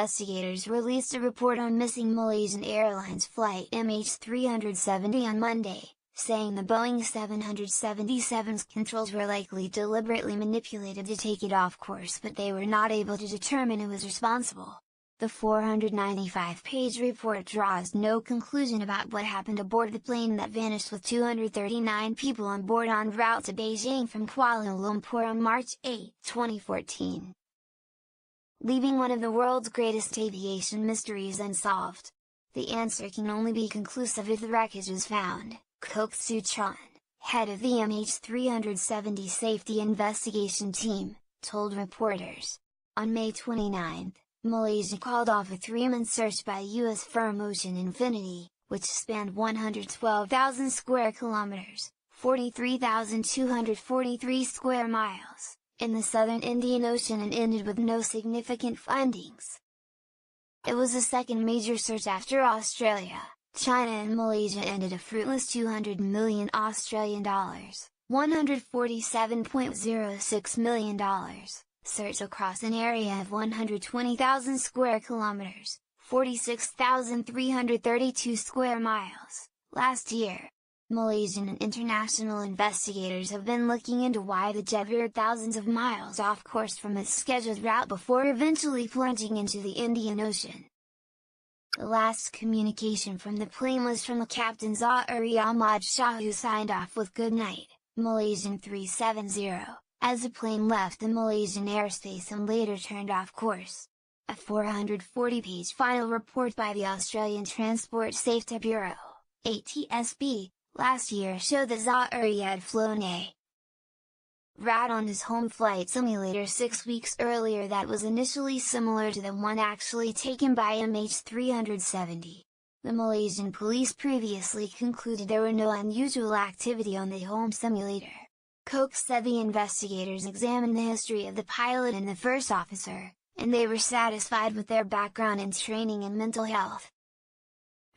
investigators released a report on missing Malaysian Airlines flight MH370 on Monday, saying the Boeing 777's controls were likely deliberately manipulated to take it off course, but they were not able to determine who was responsible. The 495-page report draws no conclusion about what happened aboard the plane that vanished with 239 people on board en route to Beijing from Kuala Lumpur on March 8, 2014. Leaving one of the world's greatest aviation mysteries unsolved. The answer can only be conclusive if the wreckage is found, Kok Soo-chan, head of the MH370 safety investigation team, told reporters. On May 29, Malaysia called off a 3-month search by U.S. firm Ocean Infinity, which spanned 112,000 square kilometers, 43,243 square miles, in the southern Indian Ocean and ended with no significant findings. It was the second major search after Australia, China and Malaysia ended a fruitless $200 million Australian dollars, $147.06 million. Search across an area of 120,000 square kilometers, 46,332 square miles, last year. Malaysian and international investigators have been looking into why the jet veered thousands of miles off course from its scheduled route before eventually plunging into the Indian Ocean. The last communication from the plane was from the captain Zahari Ahmad Shah, who signed off with "Good night, Malaysian 370. As the plane left the Malaysian airspace and later turned off course. A 440-page final report by the Australian Transport Safety Bureau, ATSB, last year showed that Zahari had flown a RAT on his home flight simulator 6 weeks earlier that was initially similar to the one actually taken by MH370. The Malaysian police previously concluded there were no unusual activity on the home simulator. Kok said the investigators examined the history of the pilot and the first officer, and they were satisfied with their background in training and mental health.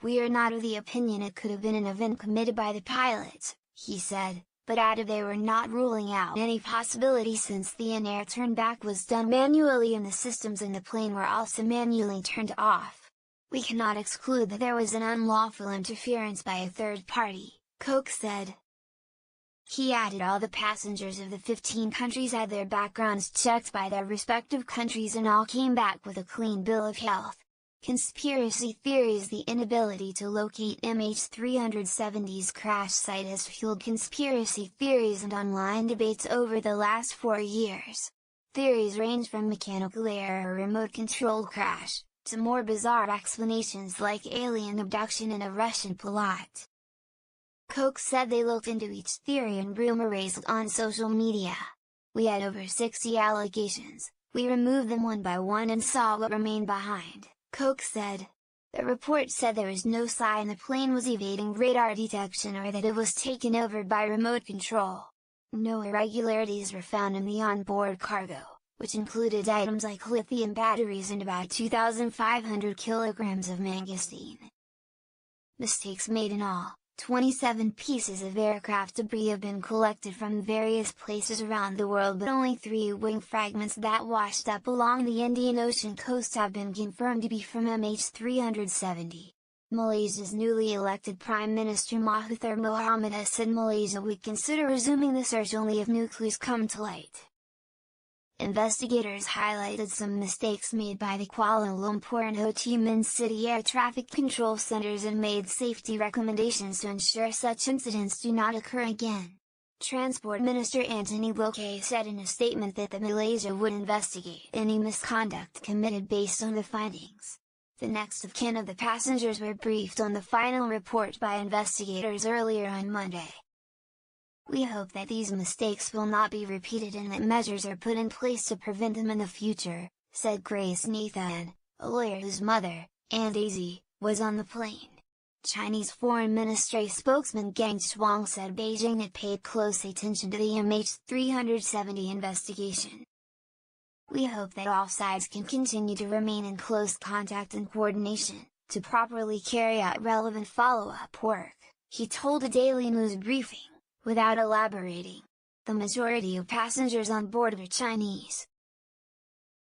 "We are not of the opinion it could have been an event committed by the pilots," he said, but added they were not ruling out any possibility since the in-air turnback was done manually and the systems in the plane were also manually turned off. "We cannot exclude that there was an unlawful interference by a third party," Kok said. He added all the passengers of the 15 countries had their backgrounds checked by their respective countries and all came back with a clean bill of health. Conspiracy theories. The inability to locate MH370's crash site has fueled conspiracy theories and online debates over the last 4 years. Theories range from mechanical error or remote-controlled crash, to more bizarre explanations like alien abduction and a Russian plot. Kok said they looked into each theory and rumor raised on social media. "We had over 60 allegations, we removed them one by one and saw what remained behind," Kok said. The report said there was no sign the plane was evading radar detection or that it was taken over by remote control. No irregularities were found in the onboard cargo, which included items like lithium batteries and about 2,500 kilograms of mangosteen. Mistakes made in all. 27 pieces of aircraft debris have been collected from various places around the world, but only 3 wing fragments that washed up along the Indian Ocean coast have been confirmed to be from MH370. Malaysia's newly elected Prime Minister Mahathir Mohamad has said Malaysia would consider resuming the search only if new clues come to light. Investigators highlighted some mistakes made by the Kuala Lumpur and Ho Chi Minh City air traffic control centers and made safety recommendations to ensure such incidents do not occur again. Transport Minister Anthony Wilkie said in a statement that Malaysia would investigate any misconduct committed based on the findings. The next of kin of the passengers were briefed on the final report by investigators earlier on Monday. "We hope that these mistakes will not be repeated and that measures are put in place to prevent them in the future," said Grace Nathan, a lawyer whose mother, and AZ, was on the plane. Chinese Foreign Ministry spokesman Geng Shuang said Beijing had paid close attention to the MH370 investigation. "We hope that all sides can continue to remain in close contact and coordination, to properly carry out relevant follow-up work," he told a Daily News briefing, without elaborating. The majority of passengers on board were Chinese.